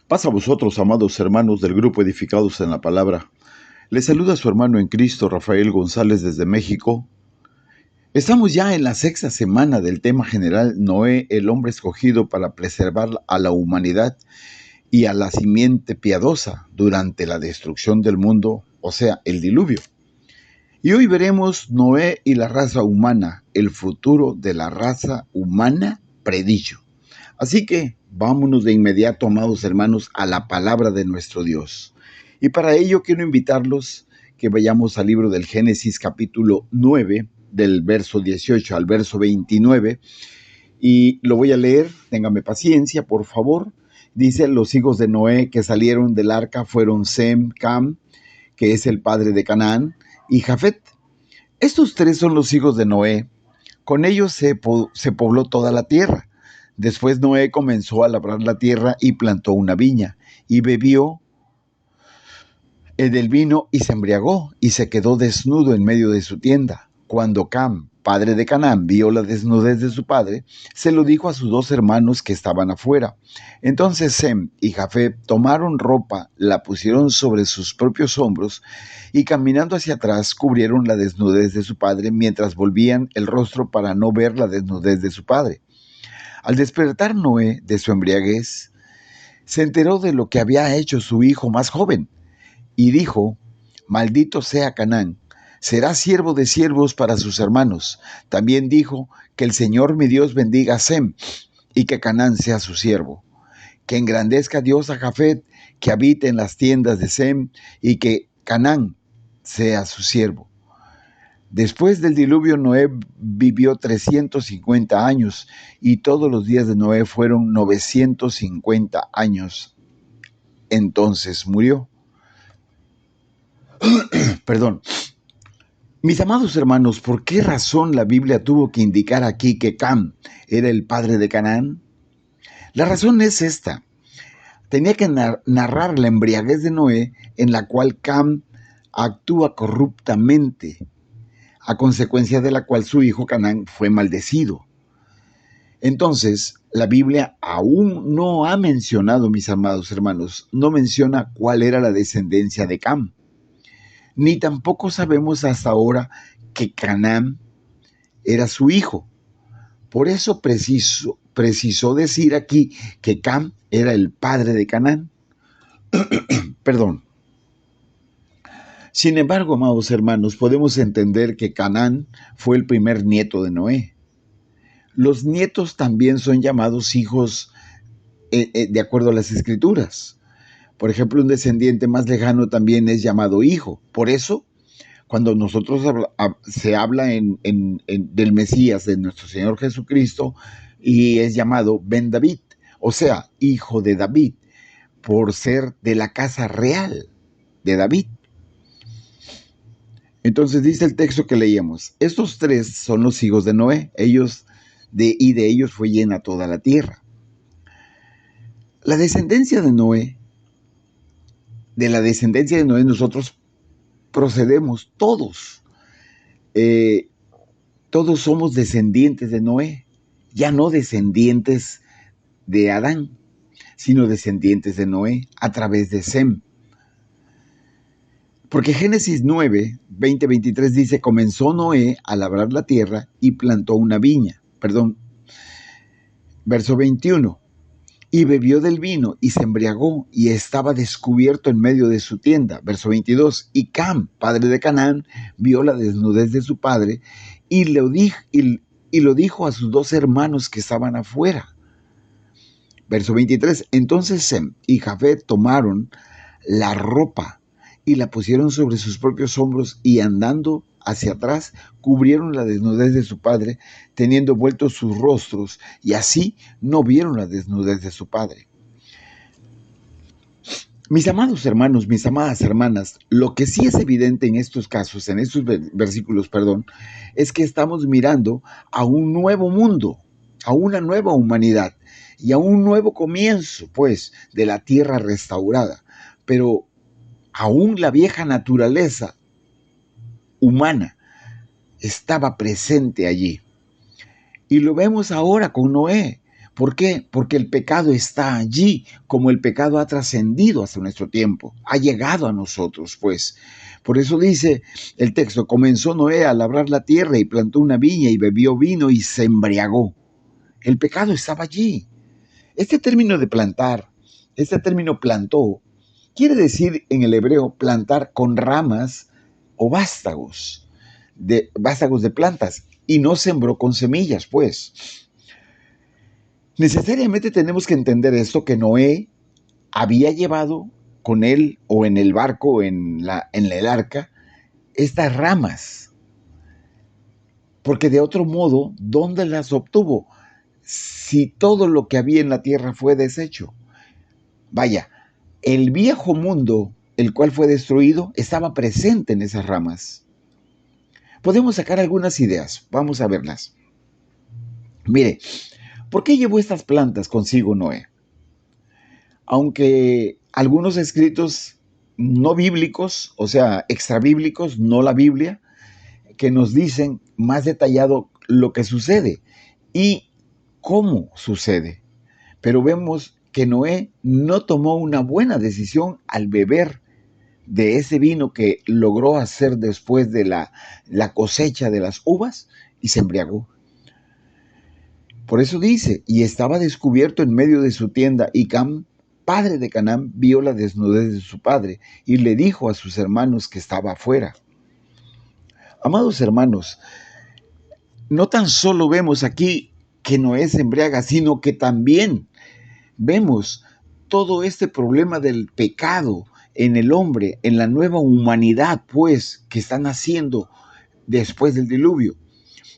Paz a vosotros, amados hermanos del grupo Edificados en la Palabra. Les saluda su hermano en Cristo, Rafael González, desde México. Estamos ya en la sexta semana del tema general Noé, el hombre escogido para preservar a la humanidad y a la simiente piadosa durante la destrucción del mundo, o sea, el diluvio. Y hoy veremos Noé y la raza humana, el futuro de la raza humana predicho. Así que vámonos de inmediato, amados hermanos, a la palabra de nuestro Dios. Y para ello quiero invitarlos que vayamos al libro del Génesis capítulo 9, del verso 18 al verso 29, y lo voy a leer, téngame paciencia, por favor. Dice: los hijos de Noé que salieron del arca fueron Sem, Cam, que es el padre de Canaán, y Jafet. Estos tres son los hijos de Noé. Con ellos se pobló toda la tierra. Después Noé comenzó a labrar la tierra y plantó una viña, y bebió del vino y se embriagó, y se quedó desnudo en medio de su tienda. Cuando Cam, padre de Canaán, vio la desnudez de su padre, se lo dijo a sus dos hermanos que estaban afuera. Entonces Sem y Jafet tomaron ropa, la pusieron sobre sus propios hombros, y caminando hacia atrás cubrieron la desnudez de su padre, mientras volvían el rostro para no ver la desnudez de su padre. Al despertar Noé de su embriaguez, se enteró de lo que había hecho su hijo más joven, y dijo: maldito sea Canaán, será siervo de siervos para sus hermanos. También dijo: que el Señor mi Dios bendiga a Sem, y que Canaán sea su siervo. Que engrandezca Dios a Jafet, que habite en las tiendas de Sem, y que Canaán sea su siervo. Después del diluvio, Noé vivió 350 años, y todos los días de Noé fueron 950 años. Entonces murió. Perdón. Mis amados hermanos, ¿por qué razón la Biblia tuvo que indicar aquí que Cam era el padre de Canaán? La razón es esta. Tenía que narrar la embriaguez de Noé, en la cual Cam actúa corruptamente, a consecuencia de la cual su hijo Canaán fue maldecido. Entonces, la Biblia aún no ha mencionado, mis amados hermanos, no menciona cuál era la descendencia de Cam. Ni tampoco sabemos hasta ahora que Canaán era su hijo. Por eso precisó decir aquí que Cam era el padre de Canaán. Perdón. Sin embargo, amados hermanos, podemos entender que Canaán fue el primer nieto de Noé. Los nietos también son llamados hijos de acuerdo a las Escrituras. Por ejemplo, un descendiente más lejano también es llamado hijo. Por eso, cuando nosotros se habla del Mesías, de nuestro Señor Jesucristo, y es llamado Ben David, o sea, hijo de David, por ser de la casa real de David. Entonces dice el texto que leíamos: estos tres son los hijos de Noé, y de ellos fue llena toda la tierra. La descendencia de Noé, de la descendencia de Noé nosotros procedemos todos. Todos somos descendientes de Noé, ya no descendientes de Adán, sino descendientes de Noé a través de Sem. Porque Génesis 9, 20-23 dice: comenzó Noé a labrar la tierra y plantó una viña. Verso 21. Y bebió del vino y se embriagó y estaba descubierto en medio de su tienda. Verso 22. Y Cam, padre de Canaán, vio la desnudez de su padre y lo dijo a sus dos hermanos que estaban afuera. Verso 23. Entonces Sem y Jafet tomaron la ropa y la pusieron sobre sus propios hombros, y andando hacia atrás cubrieron la desnudez de su padre, teniendo vueltos sus rostros, y así no vieron la desnudez de su padre. Mis amados hermanos, mis amadas hermanas, lo que sí es evidente en estos casos, en estos versículos, es que estamos mirando a un nuevo mundo, a una nueva humanidad y a un nuevo comienzo, pues, de la tierra restaurada. Pero aún la vieja naturaleza humana estaba presente allí. Y lo vemos ahora con Noé, ¿Por qué? Porque el pecado está allí, como el pecado ha trascendido hasta nuestro tiempo, ha llegado a nosotros, pues. Por eso dice el texto, comenzó Noé a labrar la tierra y plantó una viña y bebió vino y se embriagó. El pecado estaba allí. Este término de plantar, este término plantó, quiere decir en el hebreo plantar con ramas o vástagos de plantas, y no sembró con semillas, pues. Necesariamente tenemos que entender esto, que Noé había llevado con él o en el barco, en el arca, estas ramas, porque de otro modo, ¿dónde las obtuvo? Si todo lo que había en la tierra fue deshecho. Vaya, el viejo mundo, el cual fue destruido, estaba presente en esas ramas. Podemos sacar algunas ideas, vamos a verlas. Mire, ¿por qué llevó estas plantas consigo Noé? Aunque algunos escritos no bíblicos, o sea, extrabíblicos, no la Biblia, que nos dicen más detallado lo que sucede y cómo sucede. Pero vemos que Noé no tomó una buena decisión al beber de ese vino que logró hacer después de la cosecha de las uvas, y se embriagó. Por eso dice, y estaba descubierto en medio de su tienda, y Cam, padre de Canaán, vio la desnudez de su padre, y le dijo a sus hermanos que estaba afuera. Amados hermanos, no tan solo vemos aquí que Noé se embriaga, sino que también vemos todo este problema del pecado en el hombre, en la nueva humanidad, pues, que están haciendo después del diluvio.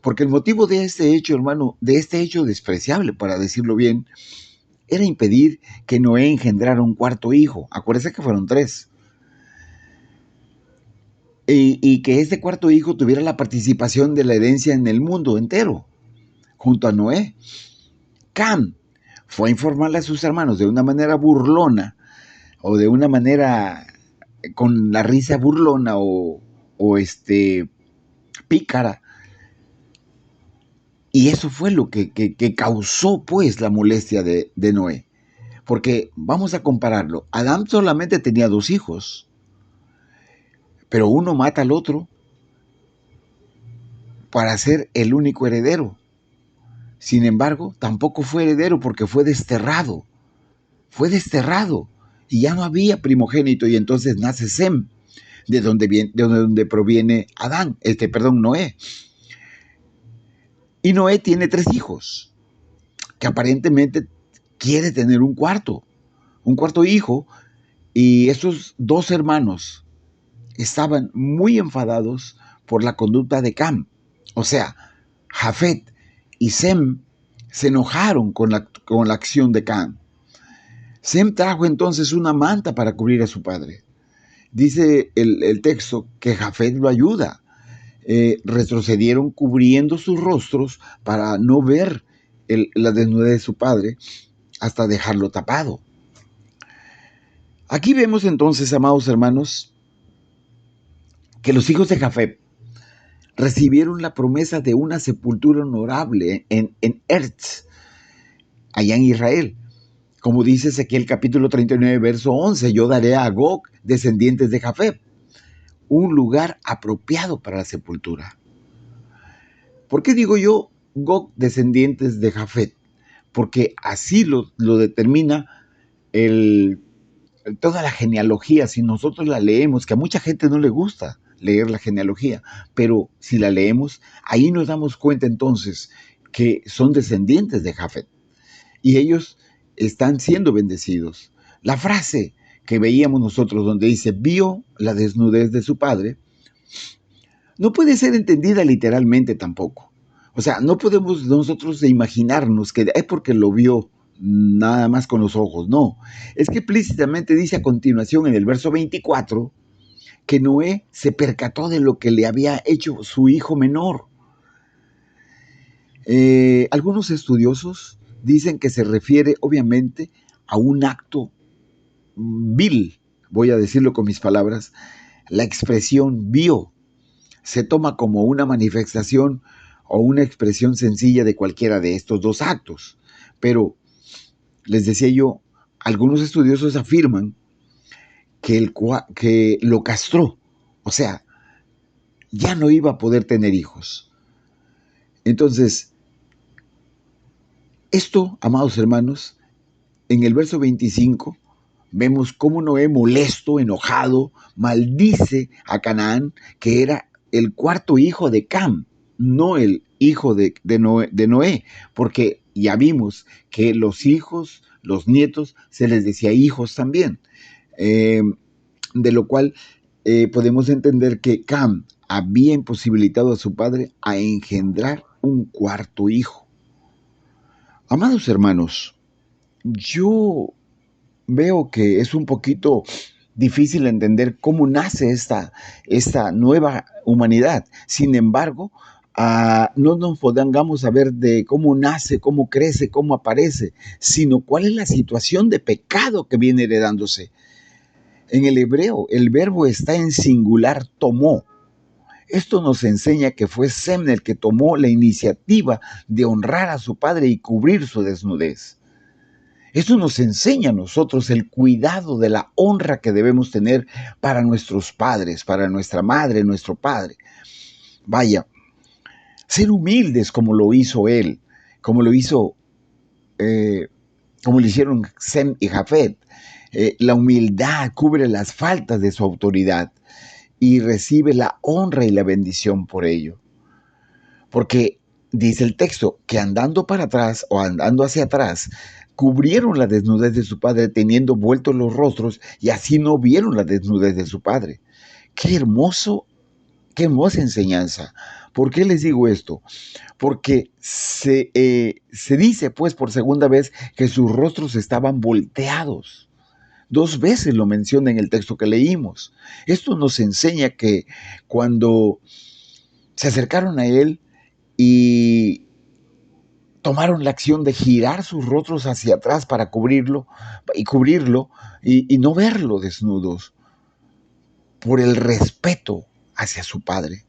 Porque el motivo de este hecho, hermano, de este hecho despreciable, para decirlo bien, era impedir que Noé engendrara un cuarto hijo. Acuérdense que fueron 3. Y que este cuarto hijo tuviera la participación de la herencia en el mundo entero, junto a Noé. Cam fue a informarle a sus hermanos de una manera burlona, o de una manera con la risa burlona o pícara. Y eso fue lo que causó, pues, la molestia de Noé. Porque vamos a compararlo. Adán solamente tenía 2 hijos, pero uno mata al otro para ser el único heredero. Sin embargo, tampoco fue heredero porque fue desterrado. Fue desterrado y ya no había primogénito, y entonces nace Sem, de donde proviene Noé. Y Noé tiene 3 hijos, que aparentemente quiere tener un cuarto hijo, y esos 2 hermanos estaban muy enfadados por la conducta de Cam. O sea, Jafet y Sem se enojaron con la acción de Cam. Sem trajo entonces una manta para cubrir a su padre. Dice el texto que Jafet lo ayuda. Retrocedieron cubriendo sus rostros para no ver la desnudez de su padre, hasta dejarlo tapado. Aquí vemos entonces, amados hermanos, que los hijos de Jafet recibieron la promesa de una sepultura honorable en Erz, allá en Israel. Como dice Ezequiel capítulo 39, verso 11, yo daré a Gog, descendientes de Jafet, un lugar apropiado para la sepultura. ¿Por qué digo yo Gog, descendientes de Jafet? Porque así lo determina toda la genealogía. Si nosotros la leemos, que a mucha gente no le gusta leer la genealogía, pero si la leemos, ahí nos damos cuenta entonces que son descendientes de Jafet, y ellos están siendo bendecidos. La frase que veíamos nosotros donde dice, vio la desnudez de su padre, no puede ser entendida literalmente tampoco. O sea, no podemos nosotros imaginarnos que es porque lo vio nada más con los ojos. No, es que explícitamente dice a continuación en el verso 24 que Noé se percató de lo que le había hecho su hijo menor. Algunos estudiosos dicen que se refiere obviamente a un acto vil, voy a decirlo con mis palabras. La expresión vio se toma como una manifestación o una expresión sencilla de cualquiera de estos 2 actos. Pero, les decía yo, algunos estudiosos afirman que lo castró, o sea, ya no iba a poder tener hijos. Entonces, esto, amados hermanos, en el verso 25, vemos cómo Noé, molesto, enojado, maldice a Canaán, que era el cuarto hijo de Cam, no el hijo de Noé, porque ya vimos que los hijos, los nietos, se les decía hijos también. De lo cual podemos entender que Cam había imposibilitado a su padre a engendrar un cuarto hijo. Amados hermanos, yo veo que es un poquito difícil entender cómo nace esta nueva humanidad. Sin embargo, no nos podamos saber de cómo nace, cómo crece, cómo aparece, sino cuál es la situación de pecado que viene heredándose. En el hebreo, el verbo está en singular, tomó. Esto nos enseña que fue Sem el que tomó la iniciativa de honrar a su padre y cubrir su desnudez. Esto nos enseña a nosotros el cuidado de la honra que debemos tener para nuestros padres, para nuestra madre, nuestro padre. Vaya, ser humildes como lo hizo él, como lo hicieron Sem y Jafet. La humildad cubre las faltas de su autoridad y recibe la honra y la bendición por ello. Porque dice el texto que andando para atrás o andando hacia atrás, cubrieron la desnudez de su padre teniendo vueltos los rostros y así no vieron la desnudez de su padre. Qué hermosa enseñanza. ¿Por qué les digo esto? Porque se dice pues por segunda vez que sus rostros estaban volteados. 2 veces lo menciona en el texto que leímos. Esto nos enseña que cuando se acercaron a él y tomaron la acción de girar sus rostros hacia atrás para cubrirlo y no verlo desnudos, por el respeto hacia su padre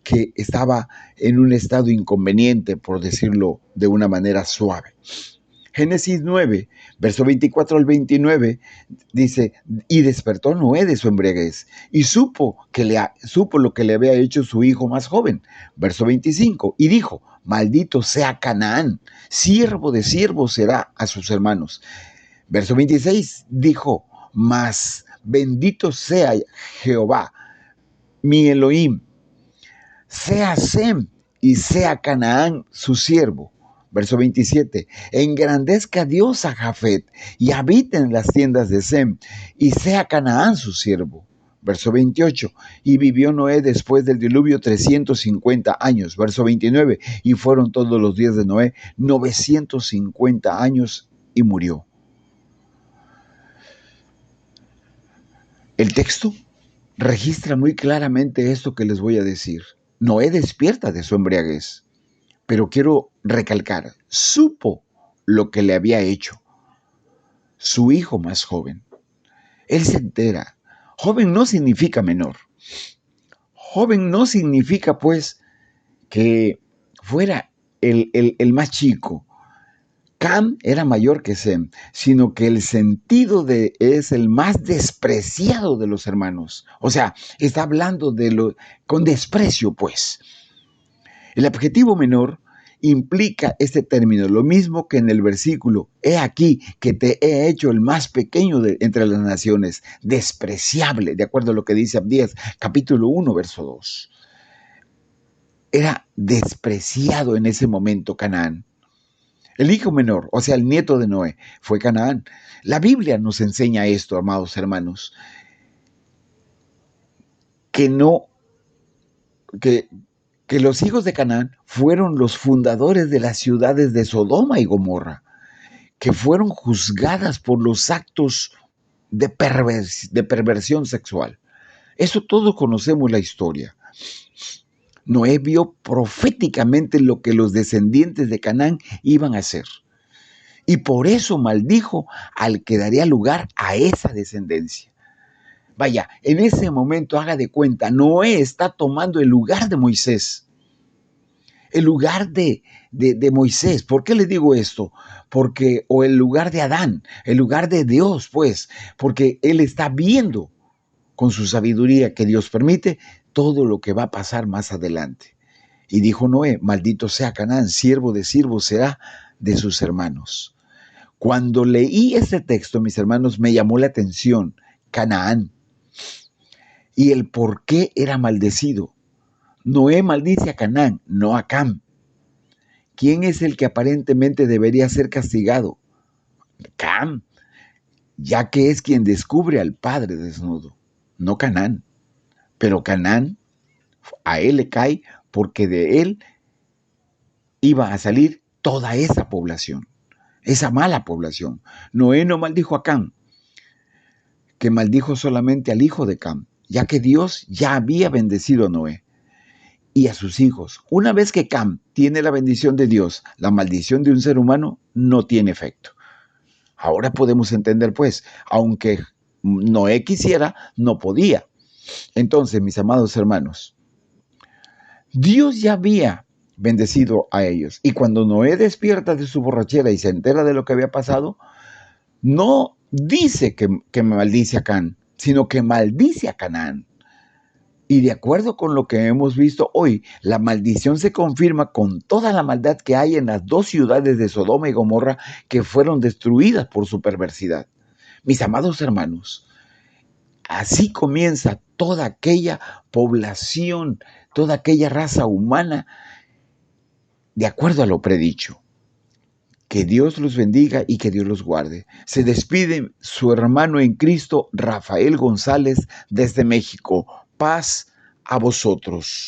que estaba en un estado inconveniente, por decirlo de una manera suave. Génesis 9, verso 24 al 29, dice, y despertó Noé de su embriaguez, y supo lo que le había hecho su hijo más joven. Verso 25, y dijo, maldito sea Canaán, siervo de siervos será a sus hermanos. Verso 26, dijo, mas bendito sea Jehová, mi Elohim, sea Sem y sea Canaán su siervo. Verso 27, engrandezca Dios a Jafet y habite en las tiendas de Sem y sea Canaán su siervo. Verso 28, y vivió Noé después del diluvio 350 años. Verso 29, y fueron todos los días de Noé 950 años y murió. El texto registra muy claramente esto que les voy a decir. Noé despierta de su embriaguez. Pero quiero recalcar, supo lo que le había hecho su hijo más joven. Él se entera. Joven no significa menor. Joven no significa, pues, que fuera el más chico. Cam era mayor que Sem, sino que el sentido es el más despreciado de los hermanos. O sea, está hablando con desprecio, pues. El adjetivo menor implica este término, lo mismo que en el versículo, he aquí que te he hecho el más pequeño entre las naciones, despreciable, de acuerdo a lo que dice Abdías, capítulo 1, verso 2. Era despreciado en ese momento Canaán. El hijo menor, o sea, el nieto de Noé, fue Canaán. La Biblia nos enseña esto, amados hermanos, que los hijos de Canaán fueron los fundadores de las ciudades de Sodoma y Gomorra, que fueron juzgadas por los actos de perversión sexual. Eso todos conocemos la historia. Noé vio proféticamente lo que los descendientes de Canaán iban a hacer. Y por eso maldijo al que daría lugar a esa descendencia. Vaya, en ese momento haga de cuenta, Noé está tomando el lugar de Moisés. el lugar de Moisés. ¿Por qué le digo esto? Porque, o el lugar de Adán, el lugar de Dios, pues, porque él está viendo con su sabiduría que Dios permite todo lo que va a pasar más adelante. Y dijo Noé, maldito sea Canaán, siervo de siervos será de sus hermanos. Cuando leí este texto, mis hermanos, me llamó la atención Canaán y el por qué era maldecido. Noé maldice a Canaán, no a Cam. ¿Quién es el que aparentemente debería ser castigado? Cam, ya que es quien descubre al padre desnudo, no Canaán. Pero Canaán, a él le cae porque de él iba a salir toda esa población, esa mala población. Noé no maldijo a Cam, que maldijo solamente al hijo de Cam, ya que Dios ya había bendecido a Noé y a sus hijos. Una vez que Cam tiene la bendición de Dios, la maldición de un ser humano no tiene efecto. Ahora podemos entender, pues, aunque Noé quisiera, no podía. Entonces, mis amados hermanos, Dios ya había bendecido a ellos. Y cuando Noé despierta de su borrachera y se entera de lo que había pasado, no dice que maldice a Cam, sino que maldice a Canaán. Y de acuerdo con lo que hemos visto hoy, la maldición se confirma con toda la maldad que hay en las dos ciudades de Sodoma y Gomorra que fueron destruidas por su perversidad. Mis amados hermanos, así comienza toda aquella población, toda aquella raza humana, de acuerdo a lo predicho. Que Dios los bendiga y que Dios los guarde. Se despide su hermano en Cristo, Rafael González, desde México. Paz a vosotros.